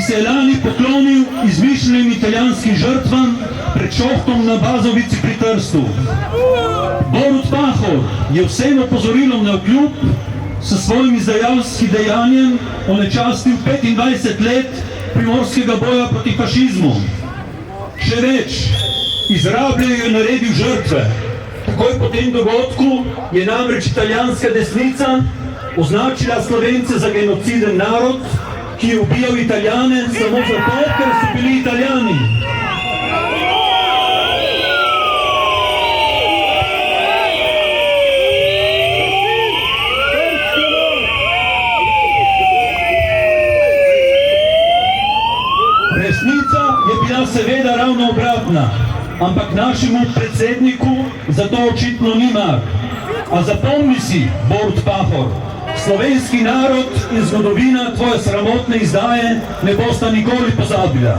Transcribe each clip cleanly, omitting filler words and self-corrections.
se je lani poklonil izmišljenim italijanskim žrtvam pred šohtom na Bazovici pri Trstu. Borut Pahor je vsem opozorilom navkljub s svojim izdajalskim dejanjem onečastil 25 let primorskega boja proti fašizmu. Še več, izrabljajo je naredil žrtve. Takoj po tem dogodku je namreč italijanska desnica označila Slovence za genociden narod, ki je ubijal Italijane samo zato, ker so bili Italijani. Resnica je bila seveda ravno obratna, ampak našemu predsedniku za to očitno ni mar. A zapomni si, Borut Pahor, slovenski narod in zgodovina tvoje sramotne izdaje ne bosta nikoli pozabila.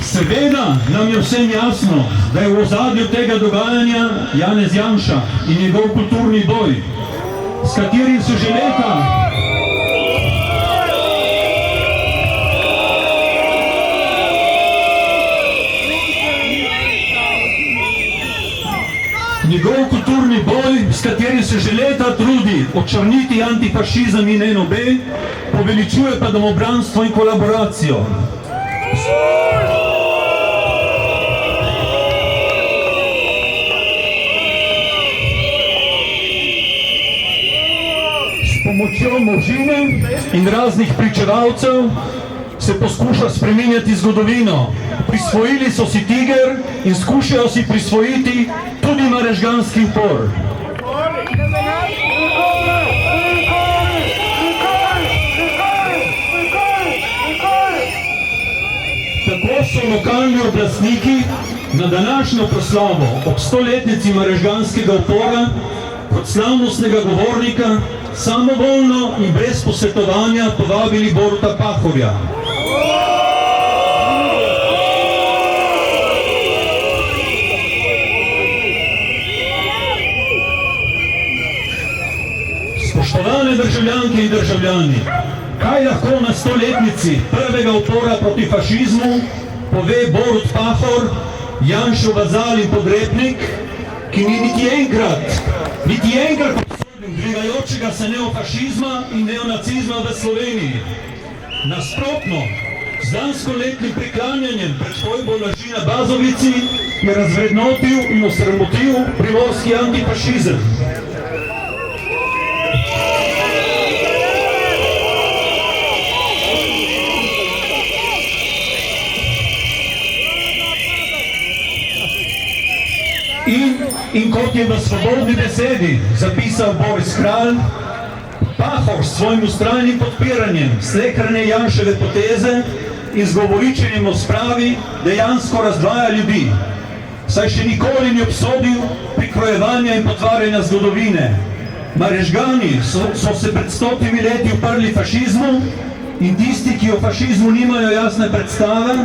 Seveda nam je vsem jasno, da je v ozadju tega dogajanja Janez Janša in njegov kulturni boj, s katerim so že leta trudi očrniti antifašizem in NOB, poveličuje pa domobranstvo in kolaboracijo. S pomočjo možine in raznih pričevalcev se poskuša spreminjati zgodovino. Prisvojili so si Tiger in skušajo si prisvojiti tudi marežganski upor. Tako so lokalni oblastniki na današnjo proslavo ob 100-letnici marežganskega upora kot slavnostnega govornika samovoljno in brez posvetovanja povabili Boruta Pahorja. Spoštovane državljanke in državljani, kaj lahko na 100-letnici prvega upora proti fašizmu pove Borut Pahor, Janšov vazal in podrepnik, ki ni niti enkrat obsodil dvigajočega se neofašizma in neonacizma v Sloveniji. Nasprotno, z lanskoletnim priklanjanjem pred fojbo laži na Bazovici je razvrednotil in osramotil primorski antifašizem. In kot je v Svobodni besedi zapisal Boris Kralj, Pahor s svojim vztrajnim podpiranjem slehrane Janševe poteze in z govoričenjem o spravi dejansko razdvaja ljudi, saj še nikoli ni obsodil prikrojevanja in potvarjanja zgodovine. Marežgani so se pred 100 leti uprli fašizmu in tisti, ki o fašizmu nimajo jasne predstave,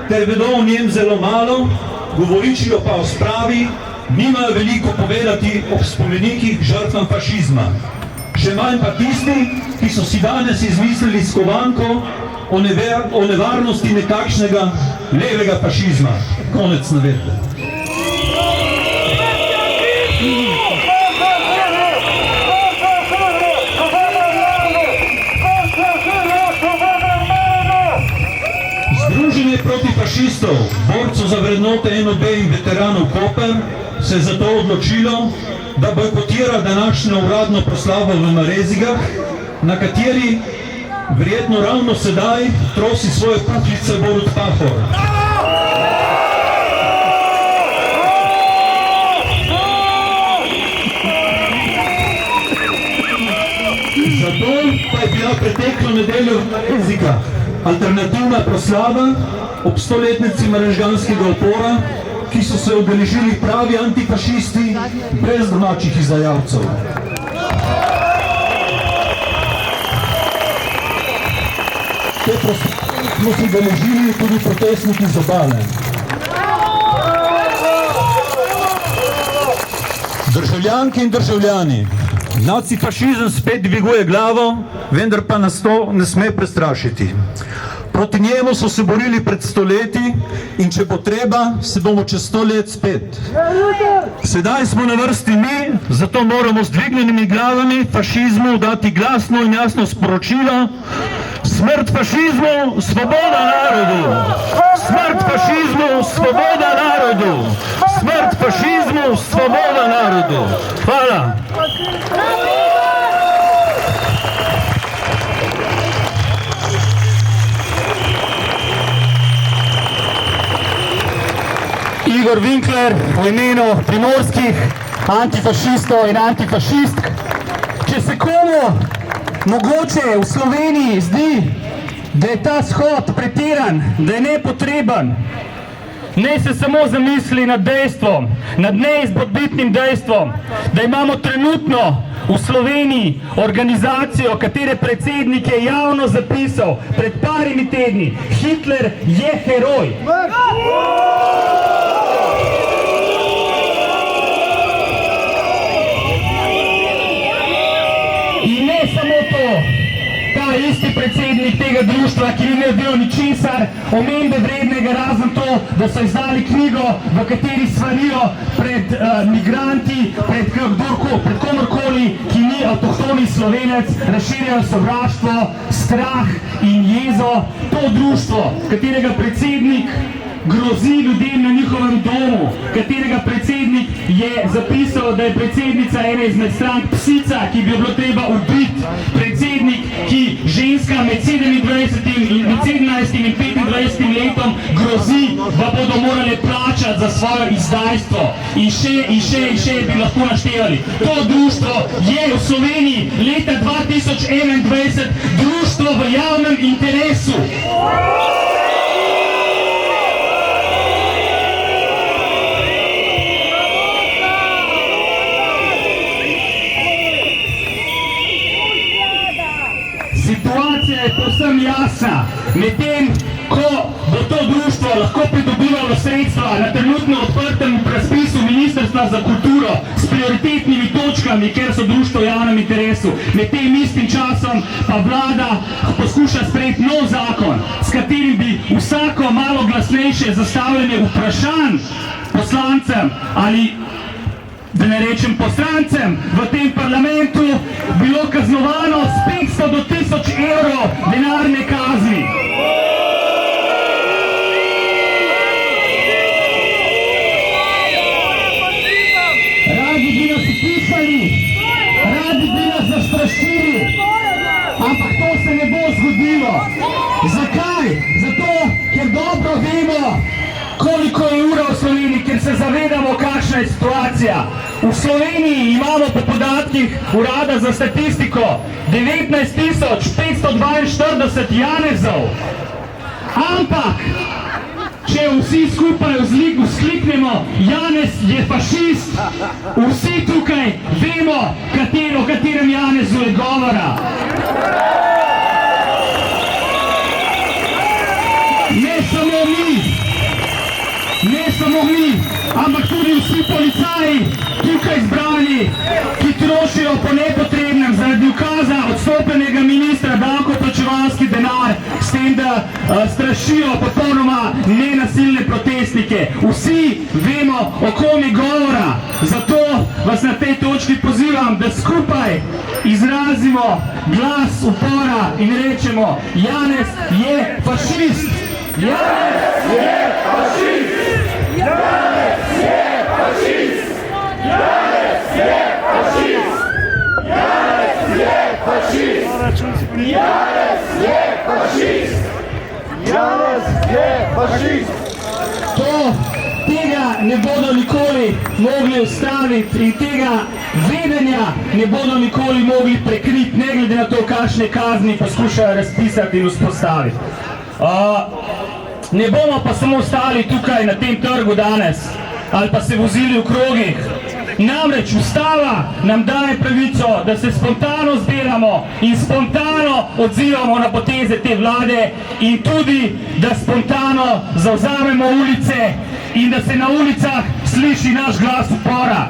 ter vedo o njem zelo malo, govoričijo pa o spravi, nimajo veliko povedati o spomenikih žrtvam fašizma. Še manj pa tisti, ki so si danes izmislili skovanko o nevarnosti nekakšnega levega fašizma. Konec navedbe. Združenje proti fašistov, borcev za vrednote NOB in veteranov Koper, se je zato odločilo, da bojkotira današnjo uradno proslavo v Marezigah, na kateri verjetno ravno sedaj trosi svoje puhlice Borut Pahor. Zato pa je bila preteklo nedeljo v Marezigah alternativna proslava ob 100-letnici marežganskega upora, ki so se udeležili pravi antifašisti brez domačih izdajalcev. Te proslave smo se udeležili tudi protestniki z Obale. Državljanke in državljani, nacifašizem spet dviguje glavo, vendar pa nas to ne sme prestrašiti. Proti njemu so se borili pred stoletji in če bo treba, se bomo čez 100 let spet. Sedaj smo na vrsti mi, zato moramo z dvignjenimi glavami fašizmu dati glasno in jasno sporočilo: smrt fašizmu, svoboda narodu! Smrt fašizmu, svoboda narodu! Smrt fašizmu, svoboda narodu! Hvala! Igor Winkler v imenu primorskih antifašistov in antifašistk. Če se komu mogoče v Sloveniji zdi, da je ta shod pretiran, da je nepotreben, naj se samo zamisli nad dejstvom, nad neizpodbitnim dejstvom, da imamo trenutno v Sloveniji organizacijo, katere predsednik je javno zapisal pred parimi tedni: Hitler je heroj. In ne samo to, ta isti predsednik tega društva, ki ni naredil ničesar omembe vrednega, razen to, da so izdali knjigo, v kateri svarijo pred migranti, pred komorkoli, ki ni avtohtoni Slovenec, razširjajo sovraštvo, strah in jezo. To društvo, katerega predsednik grozi ljudem na njihovem domu, katerega predsednik je zapisal, da je predsednica ene izmed strank psica, ki bi jo bilo treba ubiti. Predsednik, ki ženska med 17 in 25 letom grozi, da bodo morali plačati za svoje izdajstvo. In še bi lahko naštevali. To društvo je v Sloveniji leta 2021 društvo v javnem interesu. Situacija je povsem jasna. Medtem ko bo to društvo lahko pridobivalo sredstva na trenutno odprtem razpisu Ministrstva za kulturo s prioritetnimi točkami, ker so društvo v javnem interesu, med tem istim časom pa vlada poskuša sprejeti nov zakon, s katerim bi vsako malo glasnejše zastavljanje vprašanj poslancem ali, da ne rečem poslancem, v tem parlamentu bilo kaznovano s 500 do 1000 evrov denarne kazni. Radi bi nas utišali, radi bi nas zastrašili, ampak to se ne bo zgodilo. Zakaj? Zato, ker dobro vemo, koliko je ura v Sloveniji, ker se zavedamo, kakšna je situacija. V Sloveniji imamo po podatkih Urada za statistiko 19.542 janezov. Ampak, če vsi skupaj vzkliknemo Janez je fašist, vsi tukaj vemo, o katerem Janezu je govora. Ne samo mi, ampak tudi vsi policaji tukaj zbrani, ki trošijo po nepotrebnem zaradi ukaza odstopljenega ministra davkoplačevalski denar, s tem, da strašijo popolnoma nenasilne protestnike. Vsi vemo, o kom je govora. Zato vas na tej točki pozivam, da skupaj izrazimo glas upora in rečemo: Janez je fašist! Janez je fašist! Janez je fašist! Janez je fašist! Janez je fašist! Janez je fašist! Janez je fašist! Tega ne bodo nikoli mogli ustaviti in tega vedenja ne bodo nikoli mogli prekriti, ne glede na to, kakšne kazni poskušajo razpisati in vzpostaviti. Ne bomo pa samo ostali tukaj na tem trgu danes ali pa se vozili v krogih. Namreč Ustava nam daje pravico, da se spontano zbiramo in spontano odzivamo na poteze te vlade in tudi, da spontano zavzamemo ulice in da se na ulicah sliši naš glas upora.